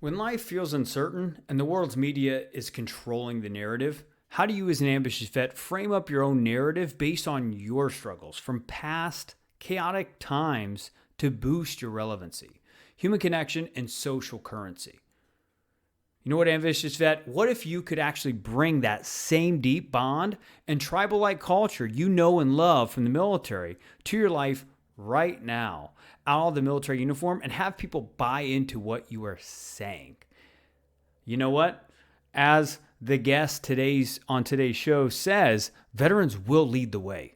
When life feels uncertain and the world's media is controlling the narrative, how do you as an ambitious vet frame up your own narrative based on your struggles from past chaotic times to boost your relevancy, human connection, and social currency? You know what, ambitious vet? What if you could actually bring that same deep bond and tribal-like culture you know and love from the military to your life right now, out of the military uniform, and have people buy into what you are saying? You know what? As the guest on today's show says, veterans will lead the way.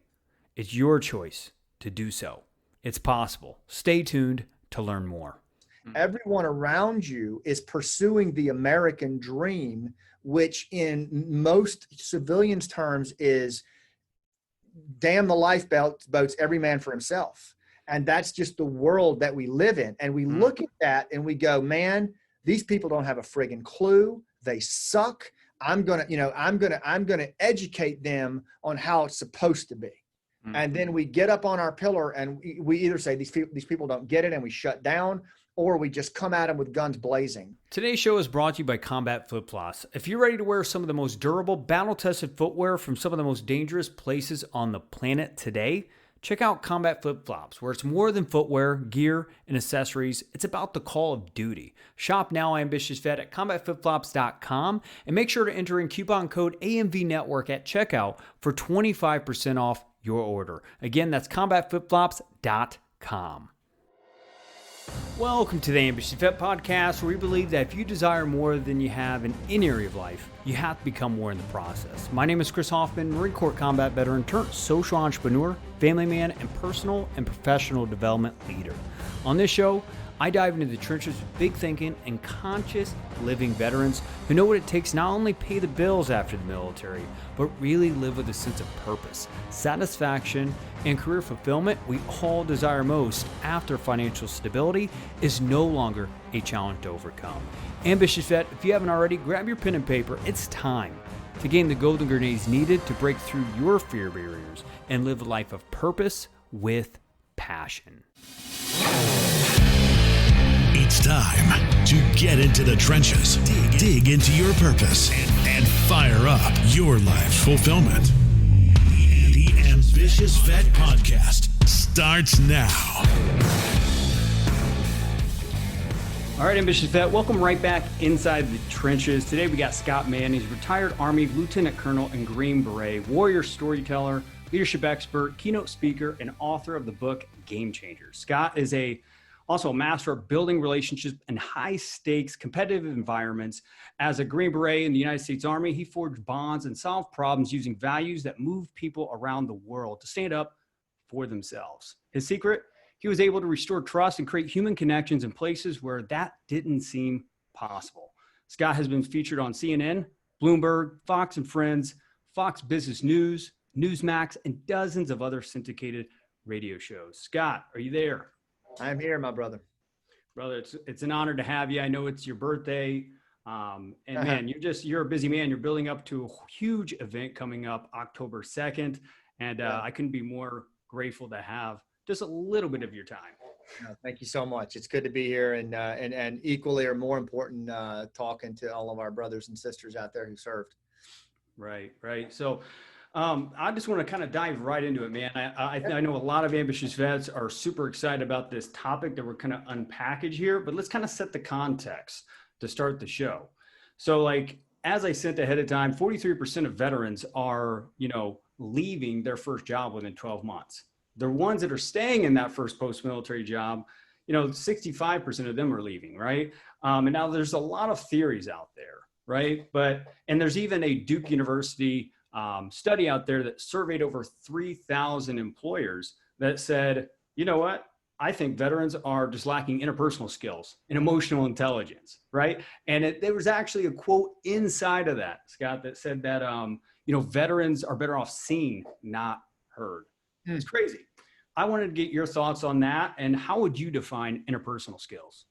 It's your choice to do so. It's possible. Stay tuned to learn more. Everyone around you is pursuing the American dream, which in most civilians' terms is damn the lifeboats, every man for himself. And that's just the world that we live in. And we look at that and we go, man, these people don't have a friggin' clue. They suck. I'm going to educate them on how it's supposed to be. And then we get up on our pillar and we either say these people don't get it and we shut down, or we just come at them with guns blazing. Today's show is brought to you by Combat Flip-Flops. If you're ready to wear some of the most durable, battle-tested footwear from some of the most dangerous places on the planet today, check out Combat Flip-Flops, where it's more than footwear, gear, and accessories. It's about the call of duty. Shop now, Ambitious Vet, at combatflipflops.com, and make sure to enter in coupon code AMV Network at checkout for 25% off your order. Again, that's combatflipflops.com. Welcome to the Ambitious Vet Podcast, where we believe that if you desire more than you have in any area of life, you have to become more in the process. My name is Chris Hoffman, Marine Corps combat veteran turned social entrepreneur, family man, and personal and professional development leader. On this show, I dive into the trenches with big thinking and conscious living veterans who know what it takes not only pay the bills after the military, but really live with a sense of purpose, satisfaction, and career fulfillment we all desire most after financial stability is no longer a challenge to overcome. Ambitious Vet, if you haven't already, grab your pen and paper. It's time to gain the golden grenades needed to break through your fear barriers and live a life of purpose with passion. It's time to get into the trenches, dig into your purpose, and fire up your life's fulfillment. The Ambitious Vet Podcast starts now. All right, Ambitious Vet, welcome right back inside the trenches. Today we got Scott Mann. He's a retired Army Lieutenant Colonel and Green Beret, warrior storyteller, leadership expert, keynote speaker, and author of the book Game Changers. Scott is also a master of building relationships in high-stakes competitive environments. As a Green Beret in the United States Army, he forged bonds and solved problems using values that move people around the world to stand up for themselves. His secret? He was able to restore trust and create human connections in places where that didn't seem possible. Scott has been featured on CNN, Bloomberg, Fox and Friends, Fox Business News, Newsmax, and dozens of other syndicated radio shows. Scott, are you there? I'm here, my brother. Brother, it's an honor to have you. I know it's your birthday. And man, you're a busy man. You're building up to a huge event coming up October 2nd. And I couldn't be more grateful to have just a little bit of your time. Thank you so much. It's good to be here and equally or more important, talking to all of our brothers and sisters out there who served. Right. So I just want to kind of dive right into it, man. I know a lot of ambitious vets are super excited about this topic that we're kind of unpackage here, but let's kind of set the context to start the show. So like, as I said ahead of time, 43% of veterans are, leaving their first job within 12 months. The ones that are staying in that first post-military job, 65% of them are leaving, right? And now there's a lot of theories out there, right? And there's even a Duke University study out there that surveyed over 3,000 employers that said, you know what? I think veterans are just lacking interpersonal skills and emotional intelligence, right? And there was actually a quote inside of that, Scott, that said that, veterans are better off seen, not heard. It's crazy. I wanted to get your thoughts on that. And how would you define interpersonal skills?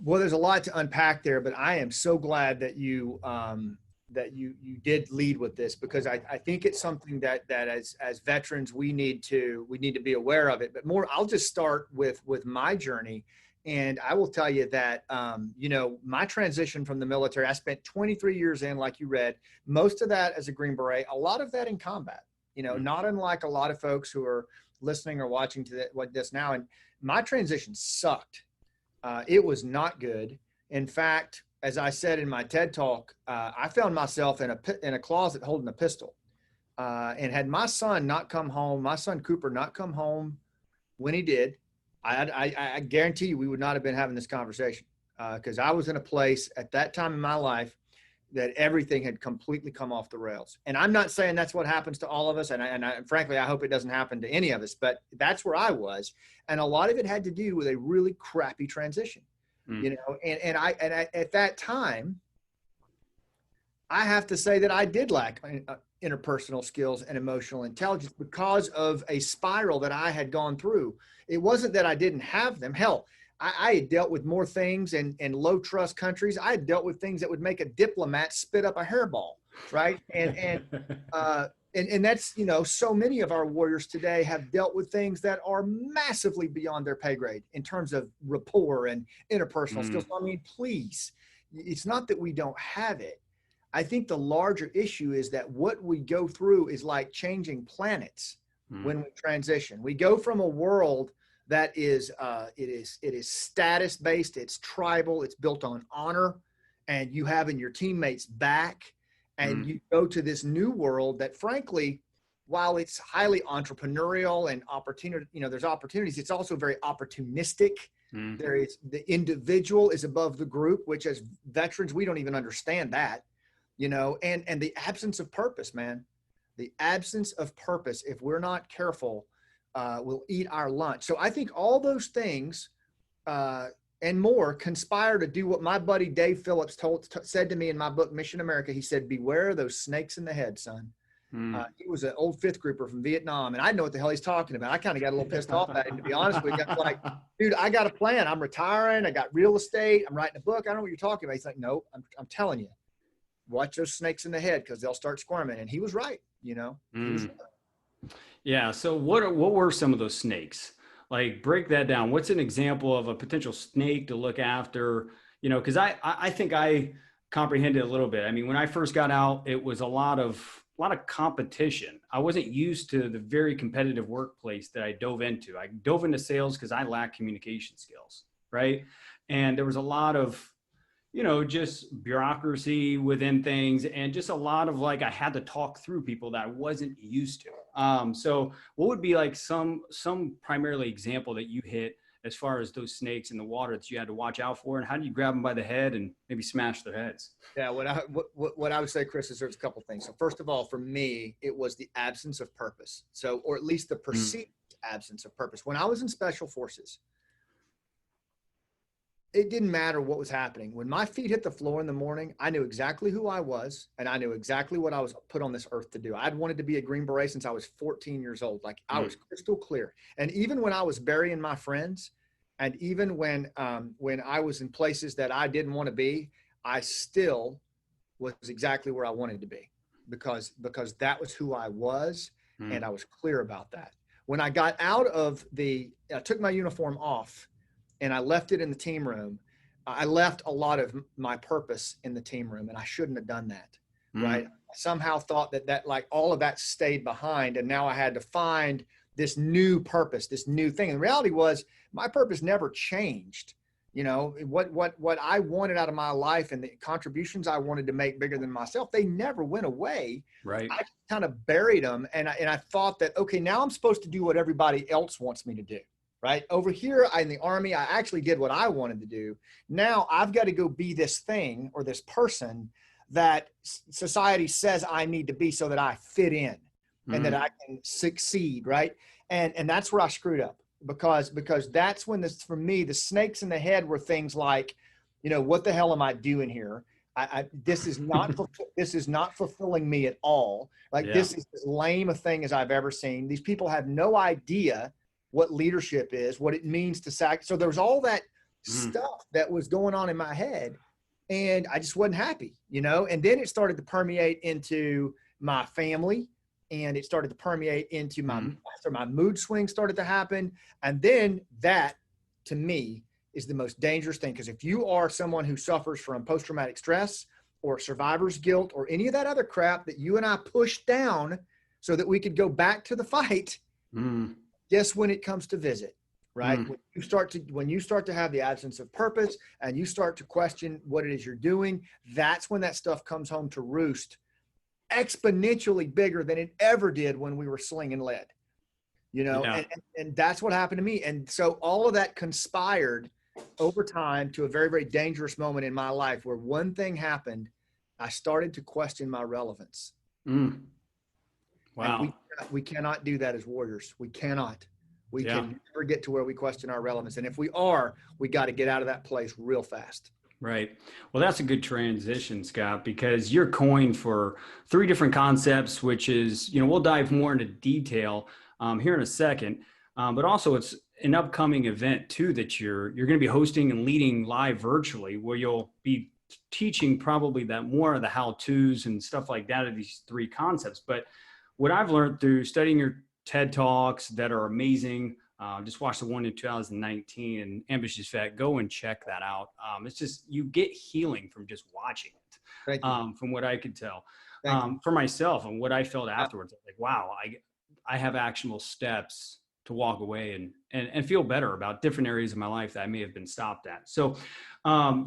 Well, there's a lot to unpack there, but I am so glad that you did lead with this, because I think it's something that as veterans we need to be aware of it. But more, I'll just start with my journey And I will tell you that, my transition from the military, I spent 23 years in, like you read, most of that as a Green Beret, a lot of that in combat, not unlike a lot of folks who are listening or watching to this now. And my transition sucked. It was not good. In fact, as I said in my TED talk, I found myself in a closet holding a pistol. And had my son Cooper not come home when he did, I guarantee you we would not have been having this conversation, because I was in a place at that time in my life that everything had completely come off the rails. And I'm not saying that's what happens to all of us. And frankly, I hope it doesn't happen to any of us, but that's where I was. And a lot of it had to do with a really crappy transition, and I at that time, I have to say that I did lack interpersonal skills and emotional intelligence because of a spiral that I had gone through. It wasn't that I didn't have them. Hell, I had dealt with more things in low trust countries. I had dealt with things that would make a diplomat spit up a hairball, right? And that's, so many of our warriors today have dealt with things that are massively beyond their pay grade in terms of rapport and interpersonal skills. I mean, please, it's not that we don't have it. I think the larger issue is that what we go through is like changing planets when we transition. We go from a world that is it is status based, it's tribal, it's built on honor, and you having your teammates back, and you go to this new world that, frankly, while it's highly entrepreneurial and opportunity, there's opportunities, it's also very opportunistic. There is, the individual is above the group, which as veterans we don't even understand that. And the absence of purpose, man, the absence of purpose, if we're not careful, will eat our lunch. So I think all those things and more conspire to do what my buddy Dave Phillips said to me in my book, Mission America. He said, beware of those snakes in the head, son. He was an old fifth grouper from Vietnam, and I know what the hell he's talking about. I kind of got a little pissed off at him, to be honest with you. I was like, dude, I got a plan. I'm retiring. I got real estate. I'm writing a book. I don't know what you're talking about. He's like, no, I'm telling you. Watch those snakes in the head, because they'll start squirming. And he was right, He was right. Yeah. So what were some of those snakes? Like, break that down. What's an example of a potential snake to look after? Because I think I comprehended a little bit. I mean, when I first got out, it was a lot of competition. I wasn't used to the very competitive workplace that I dove into. I dove into sales because I lacked communication skills, right? And there was a lot of just bureaucracy within things, and just a lot of I had to talk through people that I wasn't used to. So what would be like some primarily example that you hit as far as those snakes in the water that you had to watch out for, and how do you grab them by the head and maybe smash their heads? Yeah. What I would say, Chris, is there's a couple things. So first of all, for me, it was the absence of purpose. So, or at least the perceived absence of purpose. When I was in special forces, it didn't matter what was happening. When my feet hit the floor in the morning, I knew exactly who I was, and I knew exactly what I was put on this earth to do. I'd wanted to be a Green Beret since I was 14 years old. I was crystal clear. And even when I was burying my friends, and even when I was in places that I didn't want to be, I still was exactly where I wanted to be, because that was who I was, and I was clear about that. When I got out of I took my uniform off, and I left it in the team room, I left a lot of my purpose in the team room, and I shouldn't have done that, right? I somehow thought that all of that stayed behind, and now I had to find this new purpose, this new thing. And the reality was my purpose never changed. What I wanted out of my life and the contributions I wanted to make bigger than myself, they never went away. Right. I kind of buried them, and I thought that, okay, now I'm supposed to do what everybody else wants me to do. Right over here in the Army, I actually did what I wanted to do. Now I've got to go be this thing or this person that society says I need to be so that I fit in and that I can succeed. Right. And that's where I screwed up, because that's when for me, the snakes in the head were things like, what the hell am I doing here? This is not fulfilling me at all. This is as lame a thing as I've ever seen. These people have no idea what leadership is, what it means to So there was all that stuff that was going on in my head, and I just wasn't happy, and then it started to permeate into my family, and it started to permeate into my mood swings started to happen. And then that, to me, is the most dangerous thing. Because if you are someone who suffers from post-traumatic stress or survivor's guilt or any of that other crap that you and I pushed down so that we could go back to the fight, guess when it comes to visit, right? When you start to have the absence of purpose and you start to question what it is you're doing, that's when that stuff comes home to roost exponentially bigger than it ever did when we were slinging lead, and that's what happened to me. And so all of that conspired over time to a very, very dangerous moment in my life where one thing happened. I started to question my relevance. Wow. And we cannot do that as warriors. We cannot. We can never get to where we question our relevance. And if we are, we got to get out of that place real fast. Right. Well, that's a good transition, Scott, because you're coined for 3 different concepts, which is, we'll dive more into detail here in a second. But also it's an upcoming event too, that you're going to be hosting and leading live virtually, where you'll be teaching probably that more of the how-tos and stuff like that of these 3 concepts. But what I've learned through studying your TED Talks that are amazing, just watched the one in 2019 and Ambitious Vet, go and check that out. It's just, you get healing from just watching it. From what I could tell, for myself and what I felt afterwards, like, wow, I have actionable steps to walk away and feel better about different areas of my life that I may have been stopped at. So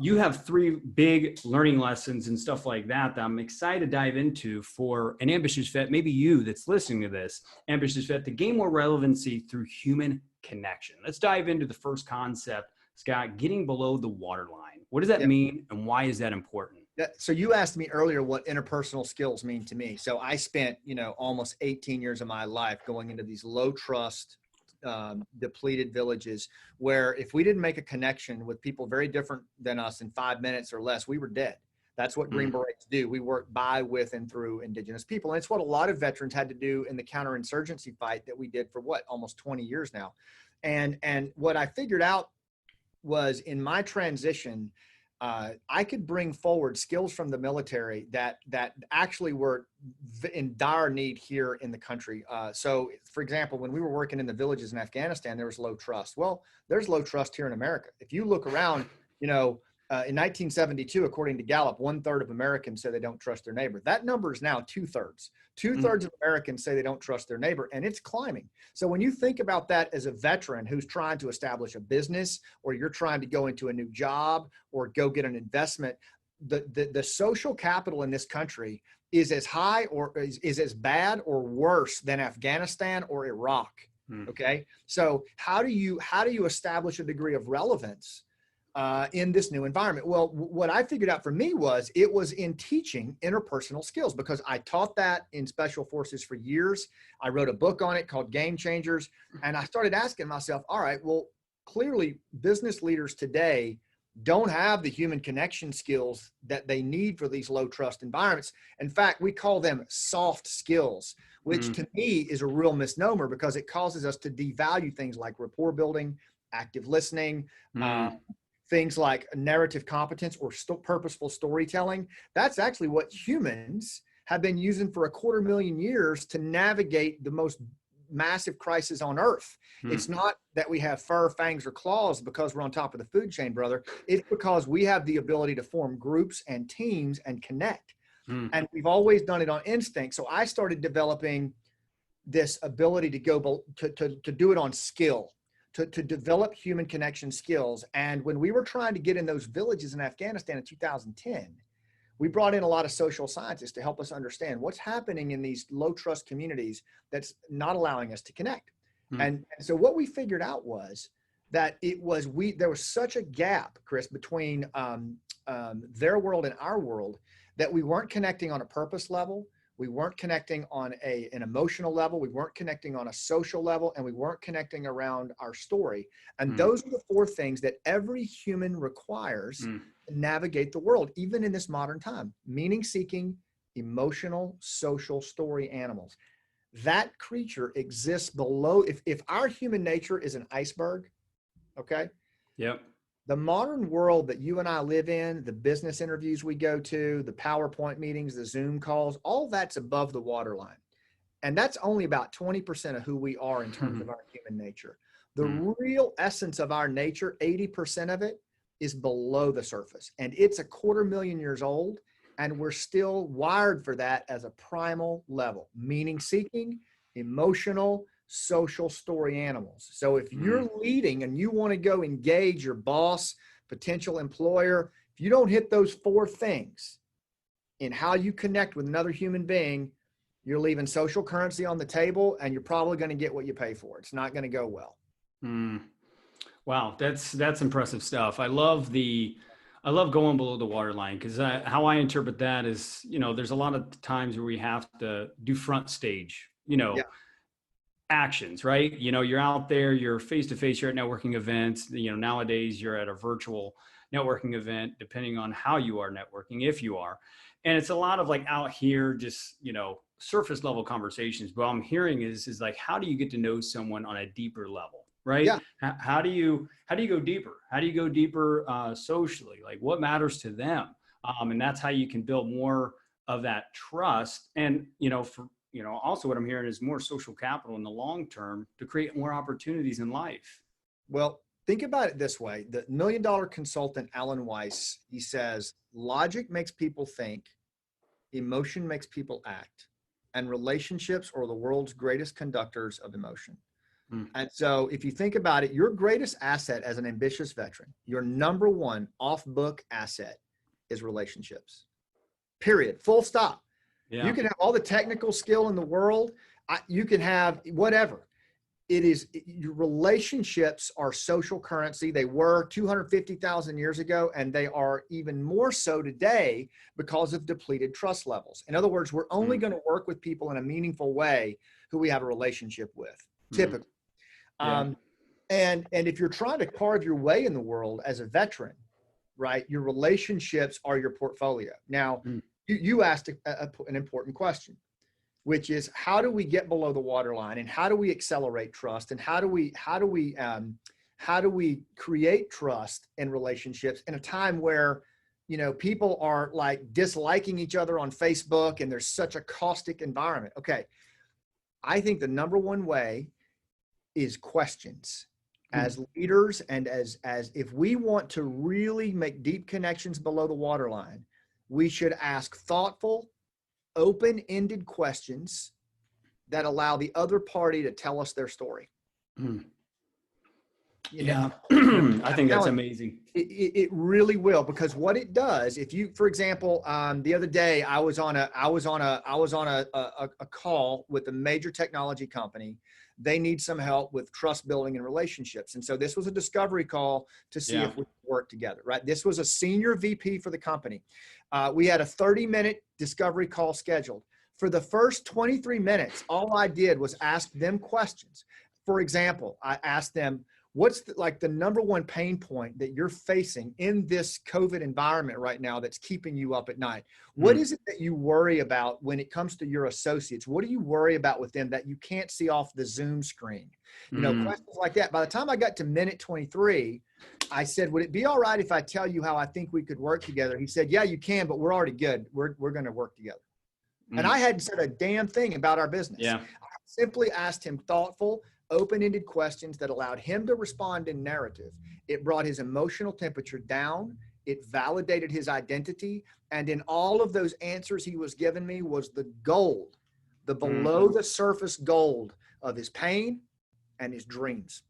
you have 3 big learning lessons and stuff like that I'm excited to dive into for an ambitious vet, maybe you that's listening to this, ambitious vet, to gain more relevancy through human connection. Let's dive into the first concept, Scott, getting below the waterline. What does that mean and why is that important? So you asked me earlier what interpersonal skills mean to me. So I spent, almost 18 years of my life going into these low trust, depleted villages where if we didn't make a connection with people very different than us in 5 minutes or less, we were dead. That's what Green Berets do. We work by, with, and through indigenous people. And it's what a lot of veterans had to do in the counterinsurgency fight that we did for almost 20 years now. And what I figured out was in my transition, I could bring forward skills from the military that actually were in dire need here in the country. So, for example, when we were working in the villages in Afghanistan, there was low trust. Well, there's low trust here in America. If you look around, in 1972, according to Gallup, 1/3 of Americans say they don't trust their neighbor. That number is now 2/3. 2/3 of Americans say they don't trust their neighbor, and it's climbing. So when you think about that as a veteran who's trying to establish a business, or you're trying to go into a new job or go get an investment, the social capital in this country is as high or is as bad or worse than Afghanistan or Iraq. Okay. So how do you establish a degree of relevance in this new environment? Well, what I figured out for me was it was in teaching interpersonal skills, because I taught that in special forces for years. I wrote a book on it called Game Changers. And I started asking myself, all right, well, clearly business leaders today don't have the human connection skills that they need for these low trust environments. In fact, we call them soft skills, which to me is a real misnomer, because it causes us to devalue things like rapport building, active listening, things like narrative competence or purposeful storytelling. That's actually what humans have been using for 250,000 years to navigate the most massive crisis on earth. It's not that we have fur, fangs, or claws because we're on top of the food chain, brother. It's because we have the ability to form groups and teams and connect. And we've always done it on instinct. So I started developing this ability to go to do it on skill. To develop human connection skills. And when we were trying to get in those villages in Afghanistan in 2010, we brought in a lot of social scientists to help us understand what's happening in these low trust communities that's not allowing us to connect. And so what we figured out was that there was such a gap, Chris, between their world and our world, that we weren't connecting on a purpose level. We weren't connecting on an emotional level. We weren't connecting on a social level, and we weren't connecting around our story. And those are the 4 things that every human requires to navigate the world, even in this modern time: meaning seeking, emotional, social, story animals. That creature exists below. If our human nature is an iceberg, okay? Yep. The modern world that you and I live in, the business interviews we go to, the PowerPoint meetings, the Zoom calls, all that's above the waterline. And that's only about 20% of who we are in terms of our human nature. The real essence of our nature, 80% of it is below the surface. And it's 250,000 years old. And we're still wired for that as a primal level, meaning seeking, emotional, social story animals. So if you're leading and you want to go engage your boss, potential employer, if you don't hit those 4 things in how you connect with another human being, you're leaving social currency on the table and you're probably going to get what you pay for. It's not going to go well. Wow, that's impressive stuff. I love going below the waterline, because how I interpret that is, there's a lot of times where we have to do front stage, actions, right? You're out there, you're face to face, you're at networking events. Nowadays you're at a virtual networking event, depending on how you are networking, if you are. And it's a lot of like out here, just, surface level conversations. But what I'm hearing is like, how do you get to know someone on a deeper level, right? Yeah. How do you go deeper? How do you go deeper socially? Like, what matters to them? And that's how you can build more of that trust. And, also what I'm hearing is more social capital in the long term to create more opportunities in life. Well, think about it this way. The $1 million consultant, Alan Weiss, he says, logic makes people think, emotion makes people act, and relationships are the world's greatest conductors of emotion. And so if you think about it, your greatest asset as an ambitious veteran, your number one off-book asset is relationships. Period. Full stop. Yeah. You can have all the technical skill in the world. You can have whatever. Your relationships are social currency. They were 250,000 years ago, and they are even more so today because of depleted trust levels. In other words, we're only going to work with people in a meaningful way who we have a relationship with, typically. Yeah. And if you're trying to carve your way in the world as a veteran, right, your relationships are your portfolio. Now, you asked an important question, which is, how do we get below the waterline, and how do we accelerate trust, and how do we create trust in relationships in a time where, people are like disliking each other on Facebook and there's such a caustic environment? Okay. I think the number one way is questions. As leaders, and as if we want to really make deep connections below the waterline, we should ask thoughtful, open-ended questions that allow the other party to tell us their story. I think that's amazing. It really will, because what it does, if you, for example, the other day I was on a call with a major technology company. They need some help with trust building and relationships. And so this was a discovery call to see if we could work together, right? This was a senior VP for the company. We had a 30-minute discovery call scheduled. For the first 23 minutes, all I did was ask them questions. For example, I asked them, what's the number one pain point that you're facing in this COVID environment right now that's keeping you up at night? What is it that you worry about when it comes to your associates? What do you worry about with them that you can't see off the Zoom screen? Questions like that. By the time I got to minute 23, I said, would it be all right if I tell you how I think we could work together? He said, yeah, you can, but we're already good. We're going to work together. And I hadn't said a damn thing about our business. Yeah. I simply asked him thoughtful, open-ended questions that allowed him to respond in narrative. It brought his emotional temperature down. It validated his identity. And in all of those answers he was giving me was the gold, the below the surface gold of his pain and his dreams.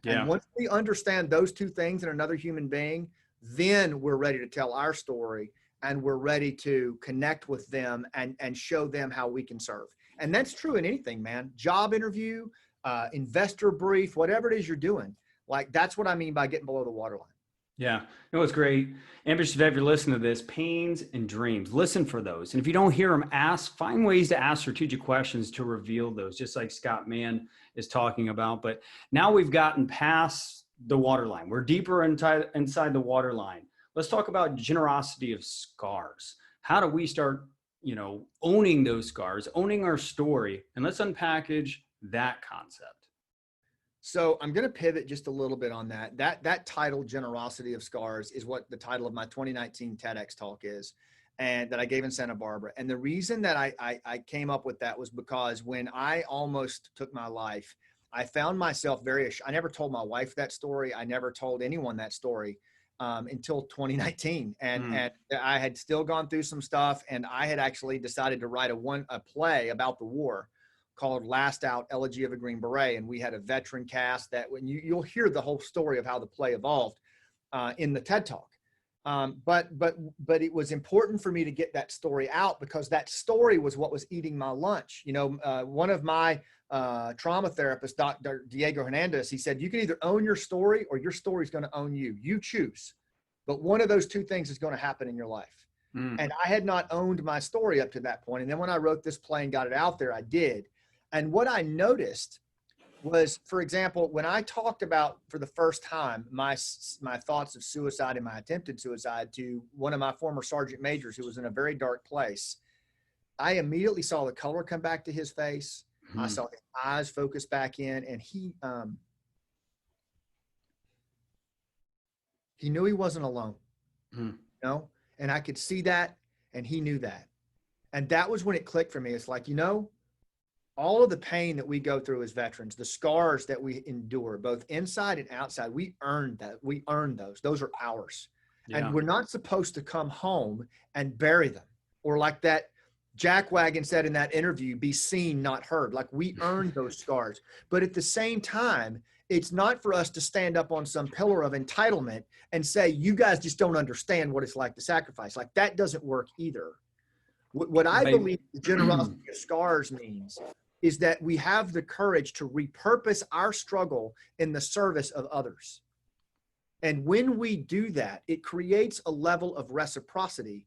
Yeah. And once we understand those two things in another human being, then we're ready to tell our story, and we're ready to connect with them and show them how we can serve. And that's true in anything, man. Job interview, investor brief, whatever it is you're doing. Like, that's what I mean by getting below the waterline. Yeah, no, it's great. Ambitious Vet, if you're listening to this, pains and dreams, listen for those. And if you don't hear them, find ways to ask strategic questions to reveal those, just like Scott Mann is talking about. But now we've gotten past the waterline. We're deeper inside the waterline. Let's talk about generosity of scars. How do we start, owning those scars, owning our story, and let's unpackage that concept. So I'm going to pivot just a little bit on that. That title, Generosity of Scars, is what the title of my 2019 TEDx talk is, and that I gave in Santa Barbara. And the reason that I came up with that was because when I almost took my life, I found myself I never told my wife that story. I never told anyone that story until 2019. And I had still gone through some stuff, and I had actually decided to write a play about the war called Last Out, Elegy of a Green Beret. And we had a veteran cast that when you'll hear the whole story of how the play evolved in the TED Talk. But it was important for me to get that story out, because that story was what was eating my lunch. You know, one of my trauma therapists, Dr. Diego Hernandez, he said, you can either own your story or your story is going to own you. You choose. But one of those two things is going to happen in your life. And I had not owned my story up to that point. And then when I wrote this play and got it out there, I did. And what I noticed was, for example, when I talked about for the first time my thoughts of suicide and my attempted suicide to one of my former sergeant majors who was in a very dark place, I immediately saw the color come back to his face. I saw his eyes focus back in, and he knew he wasn't alone, you know, and I could see that, and he knew that. And that was when it clicked for me. It's like, you know, all of the pain that we go through as veterans, the scars that we endure, both inside and outside, we earned that. We earned those. Those are ours. Yeah. And we're not supposed to come home and bury them, or like that Jack Wagon said in that interview, be seen, not heard. Like, we earned those scars. But at the same time, it's not for us to stand up on some pillar of entitlement and say, you guys just don't understand what it's like to sacrifice. Like, that doesn't work either. What I believe the generosity of scars means is that we have the courage to repurpose our struggle in the service of others. And when we do that, it creates a level of reciprocity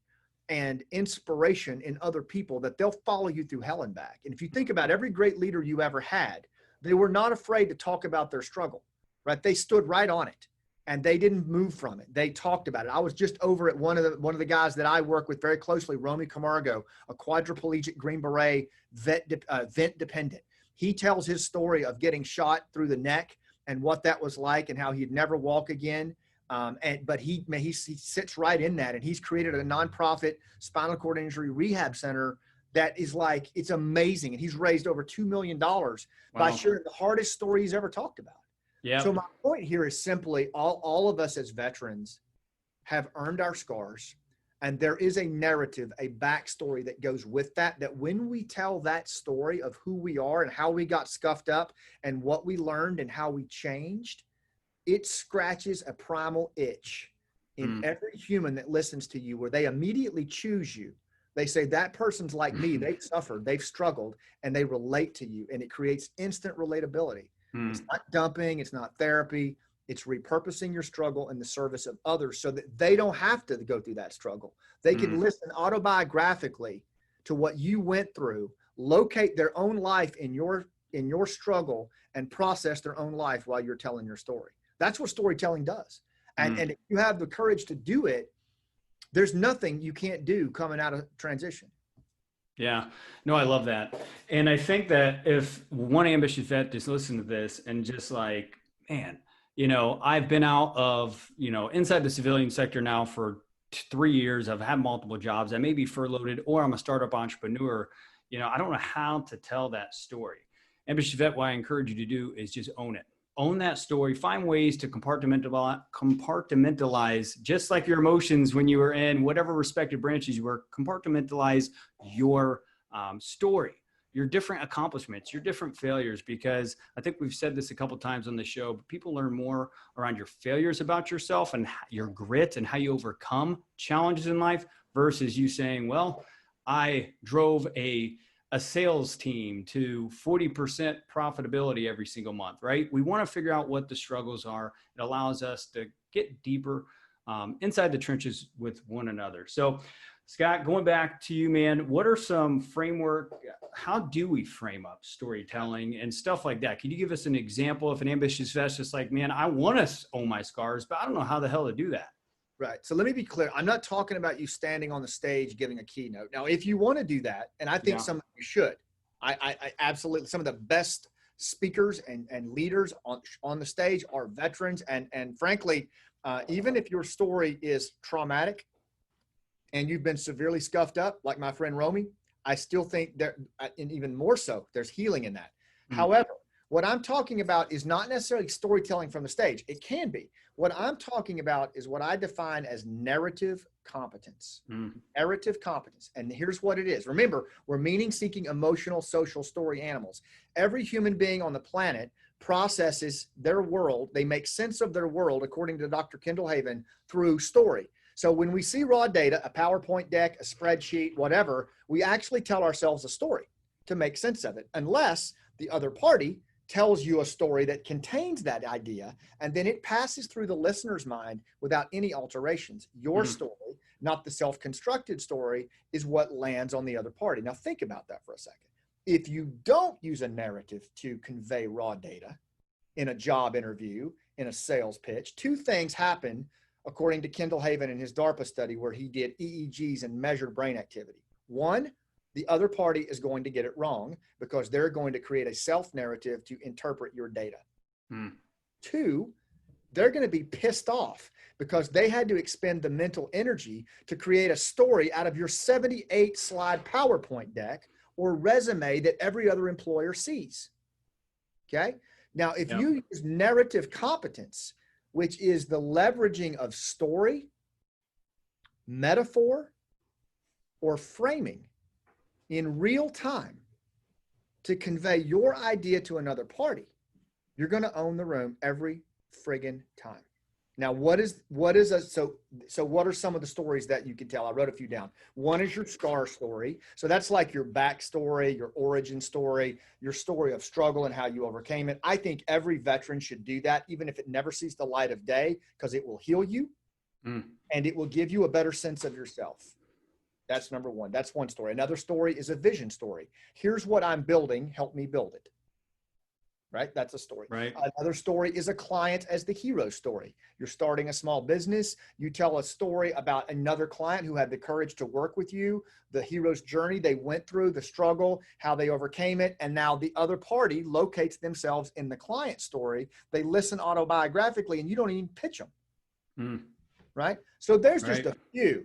and inspiration in other people that they'll follow you through hell and back. And if you think about every great leader you ever had, they were not afraid to talk about their struggle, right? They stood right on it, and they didn't move from it. They talked about it. I was just over at one of the guys that I work with very closely, Romy Camargo, a quadriplegic Green Beret vent dependent. He tells his story of getting shot through the neck and what that was like, and how he'd never walk again. But he sits right in that, and he's created a nonprofit spinal cord injury rehab center that is like, it's amazing. And he's raised over $2 million by sharing the hardest story he's ever talked about. Yeah. So my point here is simply all of us as veterans have earned our scars, and there is a narrative, a backstory that goes with that, that when we tell that story of who we are and how we got scuffed up and what we learned and how we changed, it scratches a primal itch in every human that listens to you, where they immediately choose you. They say, that person's like me. They've suffered, they've struggled, and they relate to you. And it creates instant relatability. It's not dumping. It's not therapy. It's repurposing your struggle in the service of others so that they don't have to go through that struggle. They can listen autobiographically to what you went through, locate their own life in your struggle, and process their own life while you're telling your story. That's what storytelling does. And if you have the courage to do it, there's nothing you can't do coming out of transition. Yeah, no, I love that. And I think that if one ambitious vet just listened to this and just like, man, you know, I've been out of, you know, inside the civilian sector now for 3 years. I've had multiple jobs. I may be furloughed, or I'm a startup entrepreneur. You know, I don't know how to tell that story. Ambitious vet, what I encourage you to do is just own it. Own that story. Find ways to compartmentalize, just like your emotions when you were in whatever respective branches you were. Compartmentalize your story, your different accomplishments, your different failures, because I think we've said this a couple of times on the show, but people learn more around your failures about yourself and your grit and how you overcome challenges in life versus you saying, well, I drove a sales team to 40% profitability every single month, right? We want to figure out what the struggles are. It allows us to get deeper inside the trenches with one another. So Scott, going back to you, man, what are some framework? How do we frame up storytelling and stuff like that? Can you give us an example of an ambitious vet's just like, man, I want to own my scars, but I don't know how the hell to do that. Right. So let me be clear. I'm not talking about you standing on the stage giving a keynote. Now, if you want to do that, and I think some of you should, I absolutely, some of the best speakers and leaders on the stage are veterans. And frankly, even if your story is traumatic and you've been severely scuffed up, like my friend Romy, I still think there, and even more so, there's healing in that. However, What I'm talking about is not necessarily storytelling from the stage. It can be. What I'm talking about is what I define as narrative competence. Narrative competence. And here's what it is. Remember, we're meaning-seeking, emotional, social story animals. Every human being on the planet processes their world. They make sense of their world, according to Dr. Kendall Haven, through story. So when we see raw data, a PowerPoint deck, a spreadsheet, whatever, we actually tell ourselves a story to make sense of it, unless the other party tells you a story that contains that idea, and then it passes through the listener's mind without any alterations. Your story, not the self-constructed story, is what lands on the other party. Now think about that for a second. If you don't use a narrative to convey raw data in a job interview, in a sales pitch, two things happen according to Kendall Haven in his DARPA study where he did EEGs and measured brain activity. One, the other party is going to get it wrong because they're going to create a self-narrative to interpret your data. Two, they're going to be pissed off because they had to expend the mental energy to create a story out of your 78-slide PowerPoint deck or resume that every other employer sees. Okay? Now, if you use narrative competence, which is the leveraging of story, metaphor, or framing in real time to convey your idea to another party, you're going to own the room every friggin' time. Now, what are some of the stories that you can tell? I wrote a few down. One is your scar story. So that's like your backstory, your origin story, your story of struggle and how you overcame it. I think every veteran should do that, even if it never sees the light of day, because it will heal you and it will give you a better sense of yourself. That's number one. That's one story. Another story is a vision story. Here's what I'm building. Help me build it. Right? That's a story. Right. Another story is a client as the hero story. You're starting a small business. You tell a story about another client who had the courage to work with you, the hero's journey they went through, the struggle, how they overcame it. And now the other party locates themselves in the client story. They listen autobiographically and you don't even pitch them. Right? So there's just a few.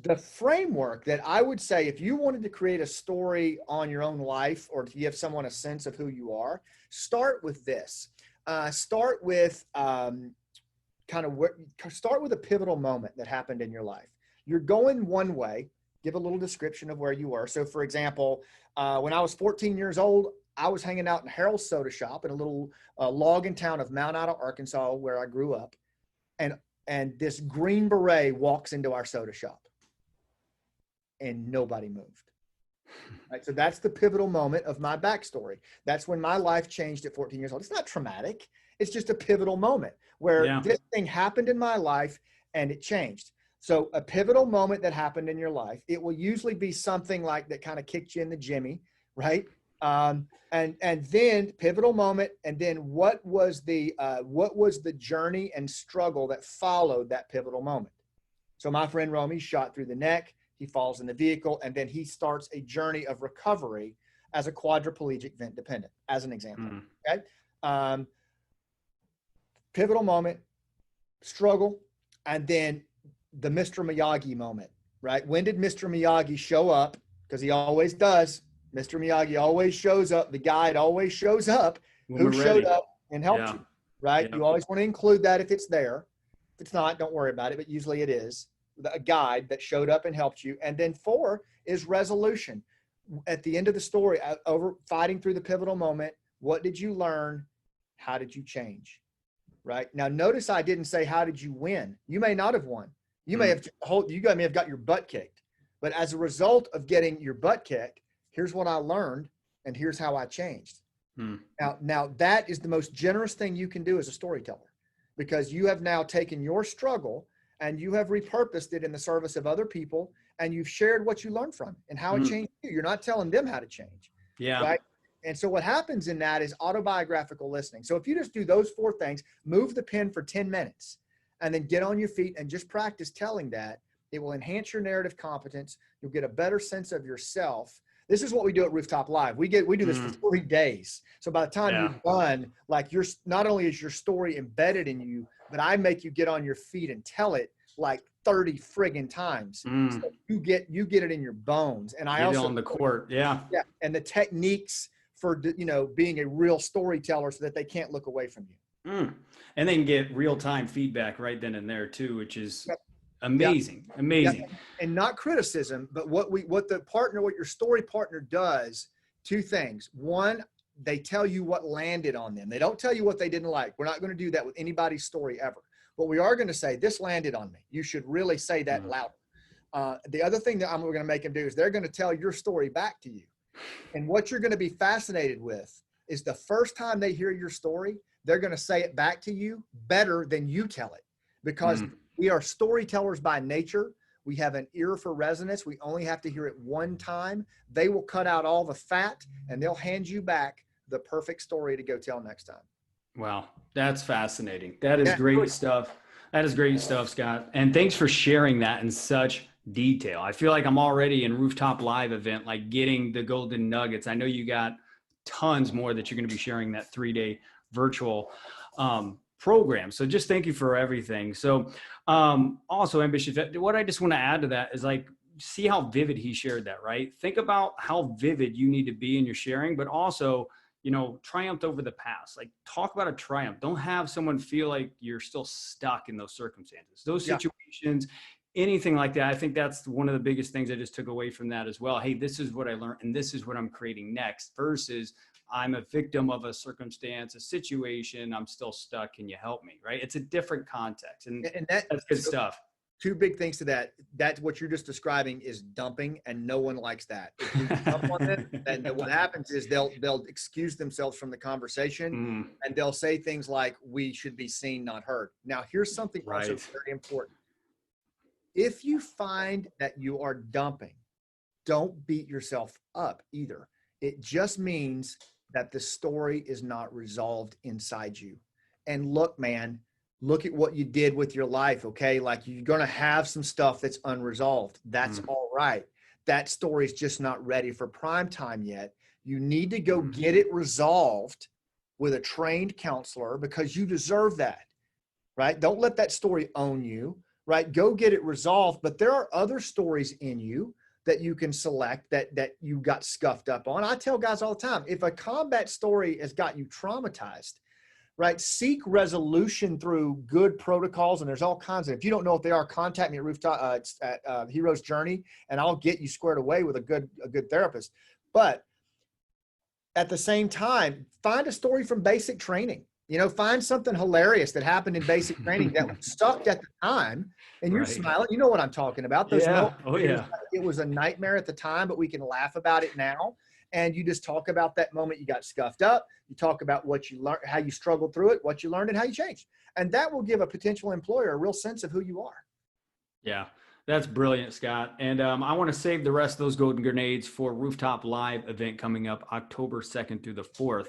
The framework that I would say, if you wanted to create a story on your own life or to give someone a sense of who you are, start with this. Start with start with a pivotal moment that happened in your life. You're going one way, give a little description of where you were. So for example, when I was 14 years old, I was hanging out in Harold's Soda Shop in a little logging town of Mount Ida, Arkansas, where I grew up. And this Green Beret walks into our soda shop. And nobody moved. Right? So that's the pivotal moment of my backstory. That's when my life changed at 14 years old. It's not traumatic. It's just a pivotal moment where this thing happened in my life and it changed. So a pivotal moment that happened in your life, it will usually be something like that kind of kicked you in the jimmy, right? And then pivotal moment. And then what was the journey and struggle that followed that pivotal moment? So my friend Romy's shot through the neck. He falls in the vehicle, and then he starts a journey of recovery as a quadriplegic vent dependent, as an example. Okay. Pivotal moment, struggle, and then the Mr. Miyagi moment, right? When did Mr. Miyagi show up? Because he always does. Mr. Miyagi always shows up. The guide always shows up. Who showed up and helped you, right? You always want to include that if it's there. If it's not, don't worry about it, but usually it is. A guide that showed up and helped you. And then 4 is resolution. At the end of the story, over fighting through the pivotal moment, what did you learn? How did you change? Right? Now, notice I didn't say, how did you win? You may not have won. You may have got your butt kicked. But as a result of getting your butt kicked, here's what I learned and here's how I changed. Now that is the most generous thing you can do as a storyteller, because you have now taken your struggle and you have repurposed it in the service of other people, and you've shared what you learned from it and how it changed you. You're not telling them how to change. Right? And so what happens in that is autobiographical listening. So if you just do those 4 things, move the pen for 10 minutes, and then get on your feet and just practice telling that, it will enhance your narrative competence. You'll get a better sense of yourself. This is what we do at Rooftop Live. We do this for 3 days. So by the time you're done, like not only is your story embedded in you, but I make you get on your feet and tell it like 30 friggin' times. So you get it in your bones. And I also on the court. Yeah. And the techniques for, being a real storyteller so that they can't look away from you. And they can get real-time feedback right then and there too, which is Yep. amazing. Yep. Amazing. And not criticism, but what your story partner does, two things. One, they tell you what landed on them. They don't tell you what they didn't like. We're not going to do that with anybody's story ever. But we are going to say, this landed on me. You should really say that louder. The other thing that we're going to make them do is they're going to tell your story back to you. And what you're going to be fascinated with is the first time they hear your story, they're going to say it back to you better than you tell it, because we are storytellers by nature. We have an ear for resonance. We only have to hear it one time. They will cut out all the fat and they'll hand you back the perfect story to go tell next time. Wow. That's fascinating. That is great stuff. That is great stuff, Scott. And thanks for sharing that in such detail. I feel like I'm already in Rooftop Live event, like getting the golden nuggets. I know you got tons more that you're going to be sharing that 3-day virtual program. So just thank you for everything. So also ambitious, what I just want to add to that is like, see how vivid he shared that, right? Think about how vivid you need to be in your sharing, but also, triumphed over the past. Like, talk about a triumph. Don't have someone feel like you're still stuck in those circumstances, those situations, anything like that. I think that's one of the biggest things I just took away from that as well. Hey, this is what I learned and this is what I'm creating next, versus I'm a victim of a circumstance, a situation, I'm still stuck. Can you help me? Right? It's a different context. And that's good stuff. Two big things to that. That's what you're just describing is dumping, and no one likes that. If you dump on them, then what happens is they'll excuse themselves from the conversation and they'll say things like, we should be seen, not heard. Now, here's something also very important. If you find that you are dumping, don't beat yourself up either. It just means that the story is not resolved inside you. And look, man, look at what you did with your life, okay? Like, you're going to have some stuff that's unresolved. That's all right. That story's just not ready for prime time yet. You need to go get it resolved with a trained counselor, because you deserve that, right? Don't let that story own you, right? Go get it resolved. But there are other stories in you that you can select that you got scuffed up on. I tell guys all the time, if a combat story has got you traumatized, right, seek resolution through good protocols. And there's all kinds of, if you don't know what they are, contact me at Rooftop, at Hero's Journey, and I'll get you squared away with a good therapist. But at the same time, find a story from basic training. Find something hilarious that happened in basic training that sucked at the time, and you're smiling. You know what I'm talking about. It was a nightmare at the time, but we can laugh about it now. And you just talk about that moment you got scuffed up. You talk about what you learned, how you struggled through it, what you learned, and how you changed. And that will give a potential employer a real sense of who you are. Yeah, that's brilliant, Scott. And I want to save the rest of those golden grenades for Rooftop Live event coming up October 2nd through the 4th.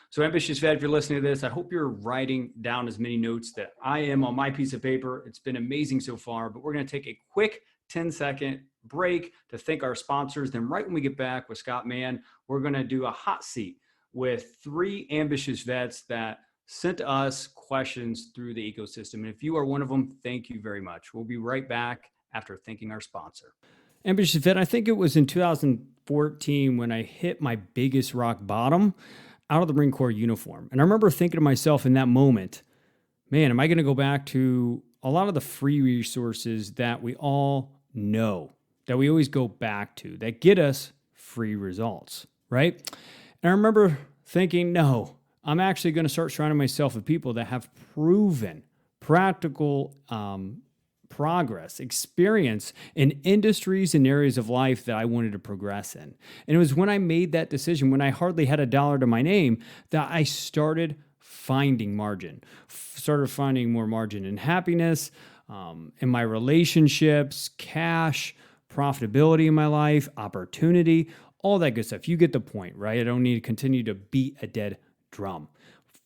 So ambitious vet, if you're listening to this, I hope you're writing down as many notes that I am on my piece of paper. It's been amazing so far, but we're going to take a quick 10-second break to thank our sponsors. Then right when we get back with Scott Mann, we're going to do a hot seat with 3 ambitious vets that sent us questions through the ecosystem. And if you are one of them, thank you very much. We'll be right back after thanking our sponsor. Ambitious vet, I think it was in 2014 when I hit my biggest rock bottom out of the Marine Corps uniform. And I remember thinking to myself in that moment, man, am I going to go back to a lot of the free resources that we all know, that we always go back to, that get us free results, right? And I remember thinking, no, I'm actually going to start surrounding myself with people that have proven practical progress, experience in industries and areas of life that I wanted to progress in. And it was when I made that decision, when I hardly had $1 to my name, that I started finding margin, started finding more margin in happiness, in my relationships, cash, profitability in my life, opportunity, all that good stuff. You get the point, right? I don't need to continue to beat a dead drum.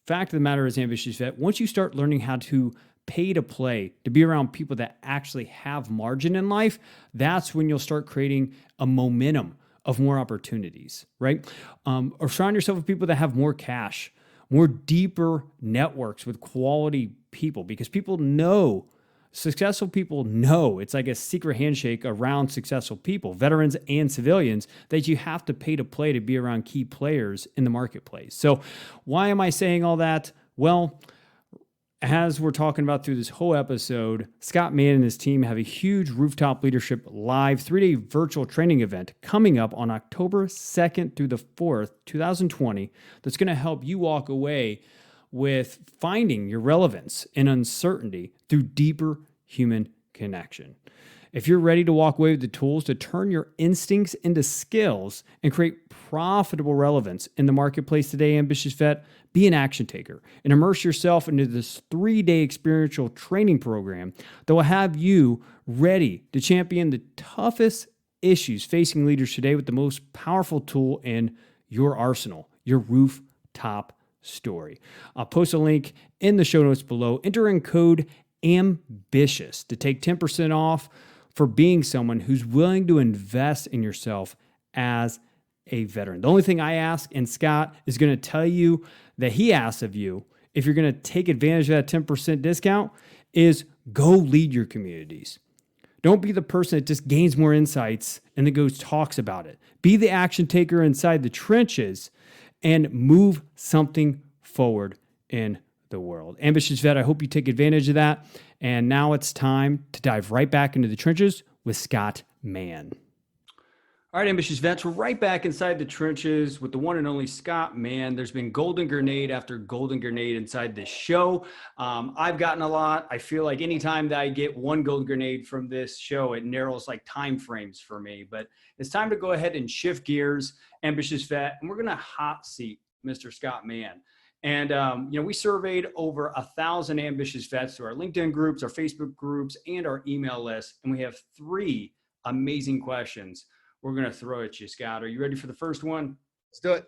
Fact of the matter is, ambitious vet, once you start learning how to pay to play, to be around people that actually have margin in life, that's when you'll start creating a momentum of more opportunities, right? Or surround yourself with people that have more cash, more deeper networks with quality people, because people know successful people know it's like a secret handshake around successful people, veterans and civilians, that you have to pay to play to be around key players in the marketplace. So why am I saying all that? Well, as we're talking about through this whole episode, Scott Mann and his team have a huge Rooftop Leadership Live 3-day virtual training event coming up on October 2nd through the 4th, 2020, that's going to help you walk away with finding your relevance in uncertainty through deeper human connection. If you're ready to walk away with the tools to turn your instincts into skills and create profitable relevance in the marketplace today, ambitious vet, be an action taker and immerse yourself into this 3-day experiential training program that will have you ready to champion the toughest issues facing leaders today with the most powerful tool in your arsenal, your rooftop story. I'll post a link in the show notes below. Enter in code AMBITIOUS to take 10% off for being someone who's willing to invest in yourself as a veteran. The only thing I ask, and Scott is going to tell you that he asks of you, if you're going to take advantage of that 10% discount, is go lead your communities. Don't be the person that just gains more insights and then goes talks about it. Be the action taker inside the trenches and move something forward in the world. Ambitious Vet, I hope you take advantage of that. And now it's time to dive right back into the trenches with Scott Mann. All right, Ambitious Vets, we're right back inside the trenches with the one and only Scott Mann. There's been golden grenade after golden grenade inside this show. I've gotten a lot. I feel like anytime that I get one golden grenade from this show, it narrows like time frames for me. But it's time to go ahead and shift gears, Ambitious Vet, and we're going to hot seat Mr. Scott Mann. And, we surveyed over 1,000 ambitious vets through our LinkedIn groups, our Facebook groups, and our email list. And we have 3 amazing questions we're going to throw at you, Scott. Are you ready for the first one? Let's do it.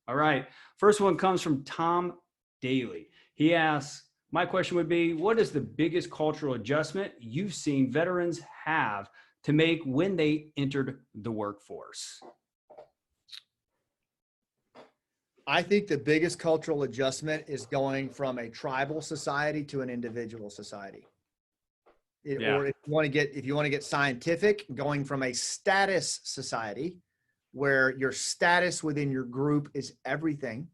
All right. First one comes from Tom Daly. He asks, my question would be, what is the biggest cultural adjustment you've seen veterans have to make when they entered the workforce? I think the biggest cultural adjustment is going from a tribal society to an individual society. Or if you want to get scientific, going from a status society where your status within your group is everything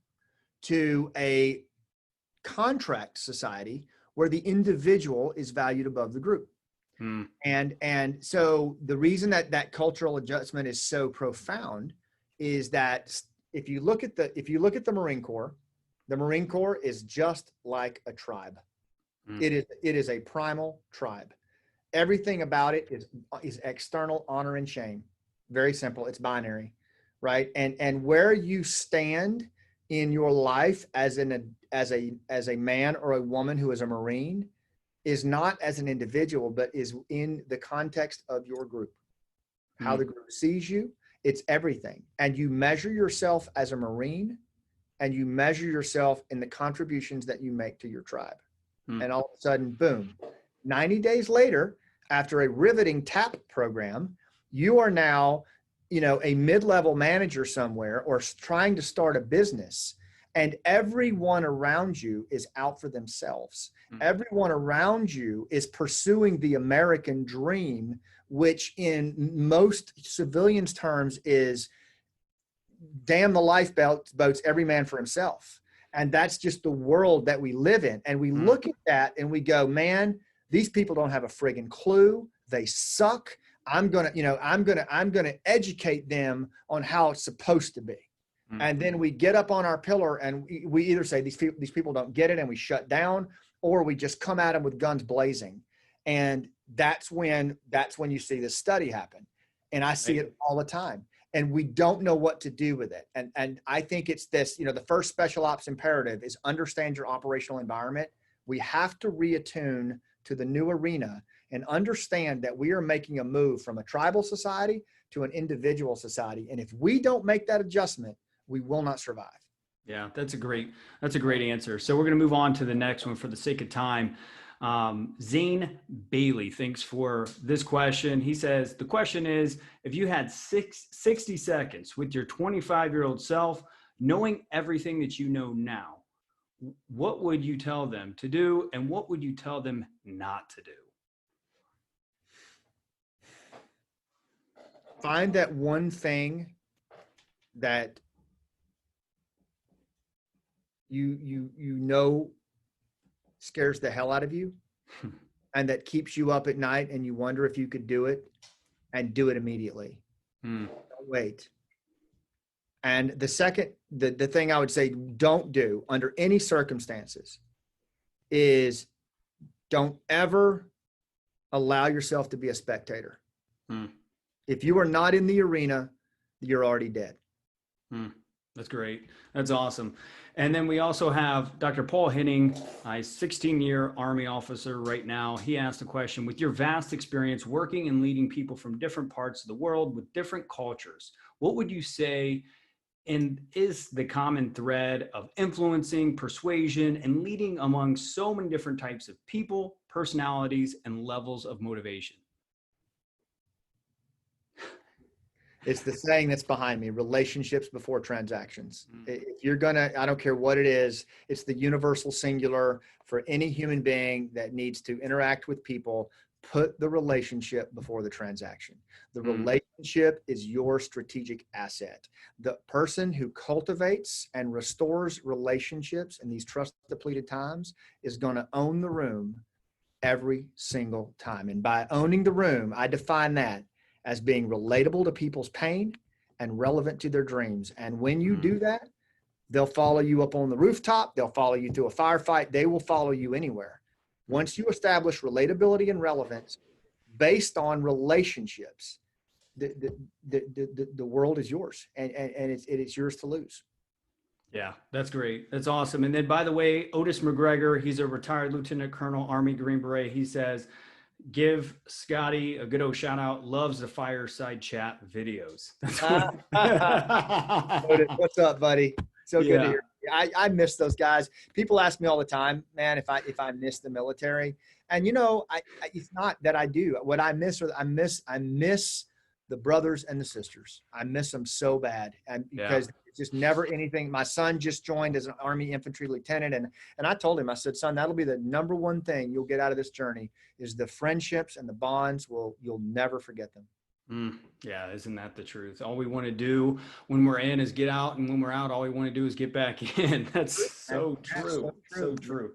to a contract society where the individual is valued above the group. And so the reason that cultural adjustment is so profound is that if you look at the Marine Corps is just like a tribe. It is a primal tribe. Everything about it is external honor and shame. Very simple. It's binary, right? And where you stand in your life as a man or a woman who is a Marine is not as an individual, but is in the context of your group. How the group sees you, it's everything. And you measure yourself as a Marine, and you measure yourself in the contributions that you make to your tribe. And all of a sudden, boom, 90 days later, after a riveting TAP program, you are now, a mid-level manager somewhere or trying to start a business, and everyone around you is out for themselves. Everyone around you is pursuing the American dream, which in most civilians' terms is damn the lifeboats, every man for himself. And that's just the world that we live in. And we look at that and we go, man, these people don't have a friggin' clue. They suck. I'm going to educate them on how it's supposed to be. And then we get up on our pillar and we either say these people don't get it and we shut down, or we just come at them with guns blazing. And that's when you see this study happen. And I see it all the time. And we don't know what to do with it. And I think it's this, the first special ops imperative is understand your operational environment. We have to reattune to the new arena and understand that we are making a move from a tribal society to an individual society. And if we don't make that adjustment, we will not survive. Yeah, that's a great answer. So we're going to move on to the next one for the sake of time. Zane Bailey, thanks for this question. He says, the question is, if you had 60 seconds with your 25-year-old self, knowing everything that you know now, what would you tell them to do and what would you tell them not to do? find that one thing that you know scares the hell out of you and that keeps you up at night and you wonder if you could do it, and do it immediately. Don't wait. And the second, the thing I would say don't do under any circumstances is don't ever allow yourself to be a spectator. If you are not in the arena, you're already dead. That's great. That's awesome. And then we also have Dr. Paul Henning, a 16-year Army officer right now. He asked a question: with your vast experience working and leading people from different parts of the world with different cultures, what would you say is the common thread of influencing, persuasion, and leading among so many different types of people, personalities, and levels of motivation? It's the saying that's behind me: relationships before transactions. If you're gonna, I don't care what it is, it's the universal singular for any human being that needs to interact with people. Put the relationship before the transaction. The relationship is your strategic asset. The person who cultivates and restores relationships in these trust depleted times is going to own the room every single time. And by owning the room, I define that as being relatable to people's pain and relevant to their dreams. And when you do that, they'll follow you up on the rooftop. They'll follow you through a firefight. They will follow you anywhere. Once you establish relatability and relevance based on relationships, the world is yours, and it's yours to lose. Yeah, that's great. That's awesome. And then, by the way, Otis McGregor, he's a retired Lieutenant Colonel, Army Green Beret. He says, give Scotty a good old shout out. Loves the fireside chat videos. What's up, buddy? So good to hear. I miss those guys. People ask me all the time, man, if I miss the military. And you know, it's not that I do. What I miss I miss the brothers and the sisters. I miss them so bad. And because it's just never anything. My son just joined as an Army infantry lieutenant. And I told him, I said, son, that'll be the number one thing you'll get out of this journey is the friendships and the bonds. You'll never forget them. Yeah, isn't that the truth? All we want to do when we're in is get out, and when we're out, all we want to do is get back in. That's so true. So true.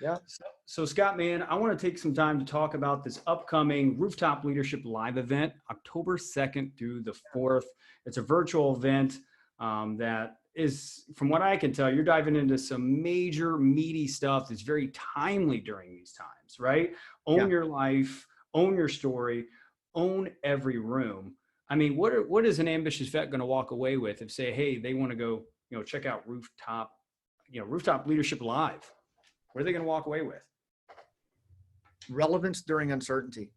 Yeah. So Scott, man, I want to take some time to talk about this upcoming Rooftop Leadership Live event, October 2nd through the 4th. It's a virtual event that is, from what I can tell, you're diving into some major meaty stuff that's very timely during these times, right? Own your life, own your story, own every room. I mean, what is an ambitious vet going to walk away with if say, hey, they want to go, check out Rooftop Leadership Live? What are they going to walk away with? Relevance during uncertainty.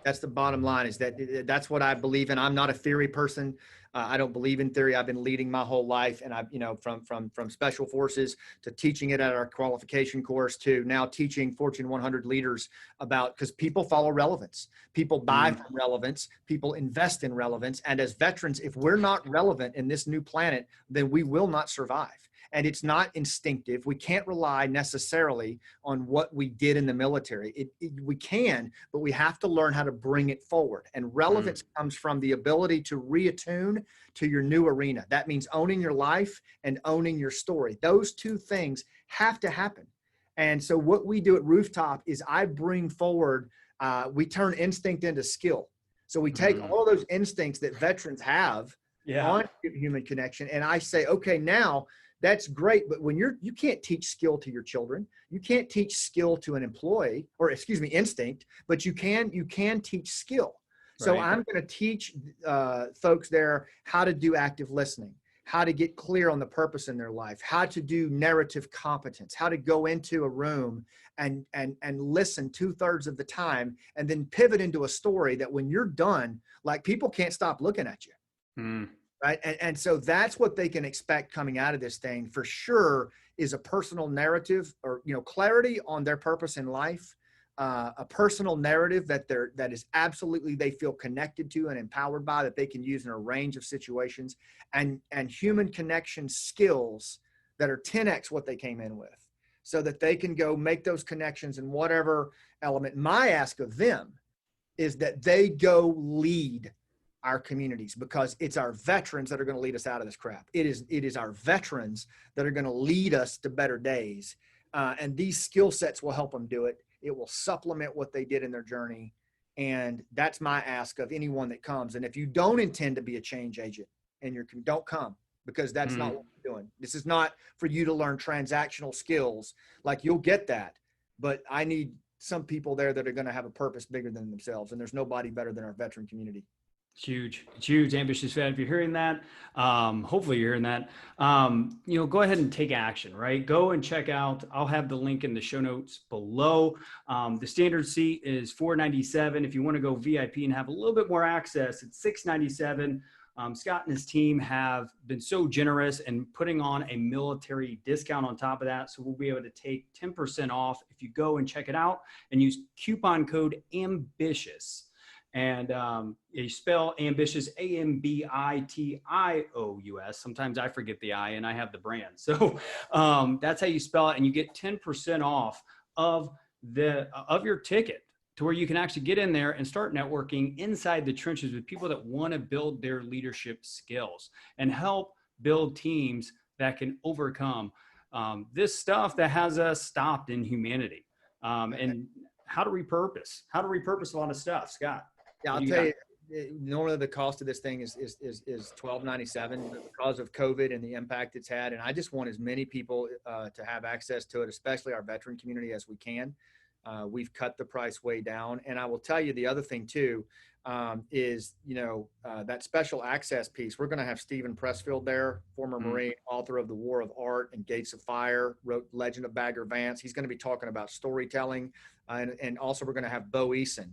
That's the bottom line, is that's what I believe in. I'm not a theory person. I don't believe in theory. I've been leading my whole life, and I've, from special forces to teaching it at our qualification course to now teaching Fortune 100 leaders about, because people follow relevance. People buy from relevance. People invest in relevance. And as veterans, if we're not relevant in this new planet, then we will not survive. And it's not instinctive. We can't rely necessarily on what we did in the military. We can, but we have to learn how to bring it forward. And relevance comes from the ability to reattune to your new arena. That means owning your life and owning your story. Those two things have to happen. And so what we do at Rooftop is I bring forward, we turn instinct into skill. So we take all those instincts that veterans have on human connection, and I say, okay, now that's great, but when you can't teach skill to your children, you can't teach skill to an employee, or instinct, but you can teach skill. So I'm going to teach folks there how to do active listening, how to get clear on the purpose in their life, how to do narrative competence, how to go into a room and listen 2/3 of the time, and then pivot into a story that when you're done, like, people can't stop looking at you. Right. And so that's what they can expect coming out of this thing for sure, is a personal narrative, or, clarity on their purpose in life, a personal narrative that is absolutely, they feel connected to and empowered by, that they can use in a range of situations, and human connection skills that are 10x what they came in with, so that they can go make those connections in whatever element. My ask of them is that they go lead. our communities, because it's our veterans that are going to lead us out of this crap. It is our veterans that are going to lead us to better days. And these skill sets will help them do it. It will supplement what they did in their journey. And that's my ask of anyone that comes. And if you don't intend to be a change agent and don't come, because that's not what we're doing. This is not for you to learn transactional skills. Like, you'll get that, but I need some people there that are going to have a purpose bigger than themselves. And there's nobody better than our veteran community. It's huge. It's huge. Ambitious Vet. If you're hearing that, hopefully you're hearing that, go ahead and take action, right? Go and check out, I'll have the link in the show notes below. The standard seat is $497. If you want to go VIP and have a little bit more access, it's $697. Scott and his team have been so generous in putting on a military discount on top of that. So we'll be able to take 10% off if you go and check it out and use coupon code AMBITIOUS. And you spell ambitious, AMBITIOUS. Sometimes I forget the I and I have the brand. So that's how you spell it. And you get 10% off of your ticket, to where you can actually get in there and start networking inside the trenches with people that want to build their leadership skills and help build teams that can overcome this stuff that has us stopped in humanity. And how to repurpose a lot of stuff, Scott. Yeah, I'll tell you, normally the cost of this thing is $12.97, but because of COVID and the impact it's had. And I just want as many people to have access to it, especially our veteran community, as we can. We've cut the price way down. And I will tell you the other thing too, is, that special access piece. We're going to have Stephen Pressfield there, former Marine, author of The War of Art and Gates of Fire, wrote Legend of Bagger Vance. He's going to be talking about storytelling. And also we're going to have Bo Eason.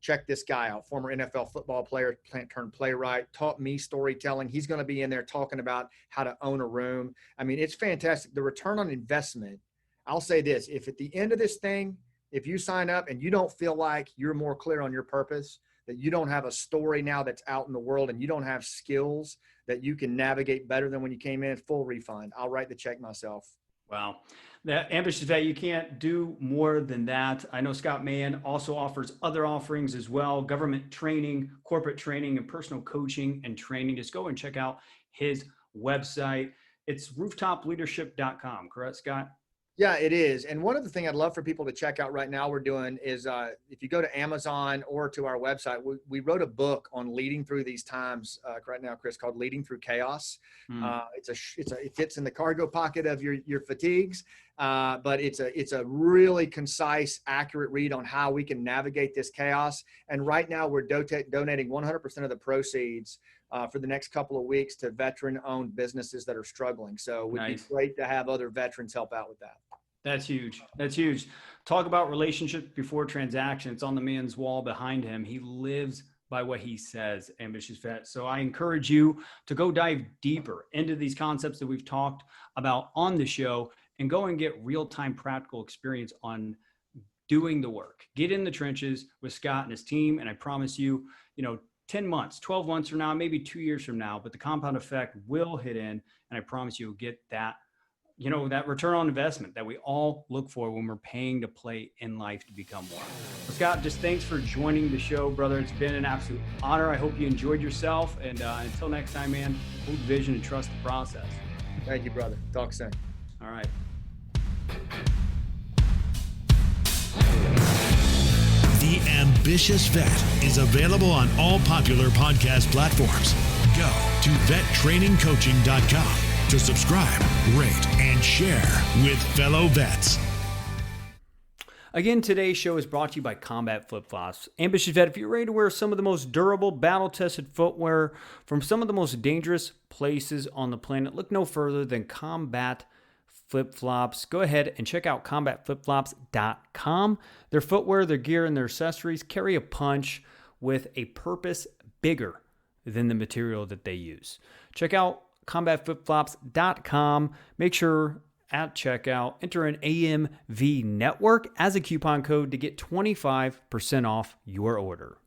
Check this guy out, former NFL football player turned playwright, taught me storytelling. He's going to be in there talking about how to own a room. I mean, it's fantastic. The return on investment, I'll say this, if at the end of this thing, if you sign up and you don't feel like you're more clear on your purpose, that you don't have a story now that's out in the world, and you don't have skills that you can navigate better than when you came in, full refund. I'll write the check myself. Wow. That Ambitious Vet, you can't do more than that. I know Scott Mann also offers other offerings as well: government training, corporate training, and personal coaching and training. Just go and check out his website. It's rooftopleadership.com, correct, Scott? Yeah, it is. And one of the things I'd love for people to check out right now we're doing is if you go to Amazon or to our website, we wrote a book on leading through these times right now, Chris, called Leading Through Chaos. It fits in the cargo pocket of your fatigues, but it's a really concise, accurate read on how we can navigate this chaos. And right now we're donating 100% of the proceeds for the next couple of weeks to veteran-owned businesses that are struggling. So it would be great to have other veterans help out with that. That's huge. That's huge. Talk about relationships before transaction. It's on the man's wall behind him. He lives by what he says, Ambitious Vet. So I encourage you to go dive deeper into these concepts that we've talked about on the show and go and get real-time practical experience on doing the work. Get in the trenches with Scott and his team. And I promise you, 10 months, 12 months from now, maybe 2 years from now, but the compound effect will hit in. And I promise you'll get that, that return on investment that we all look for when we're paying to play in life to become more. So Scott, just thanks for joining the show, brother. It's been an absolute honor. I hope you enjoyed yourself. And until next time, man, hold vision and trust the process. Thank you, brother. Talk soon. All right. The Ambitious Vet is available on all popular podcast platforms. Go to vettrainingcoaching.com to subscribe, rate, and share with fellow vets. Again, today's show is brought to you by Combat Flip-Flops. Ambitious Vet, if you're ready to wear some of the most durable, battle-tested footwear from some of the most dangerous places on the planet, look no further than Combat Flip-Flops. Go ahead and check out combatflipflops.com. Their footwear, their gear, and their accessories carry a punch with a purpose bigger than the material that they use. Check out combatflipflops.com. Make sure at checkout, enter an AMV network as a coupon code to get 25% off your order.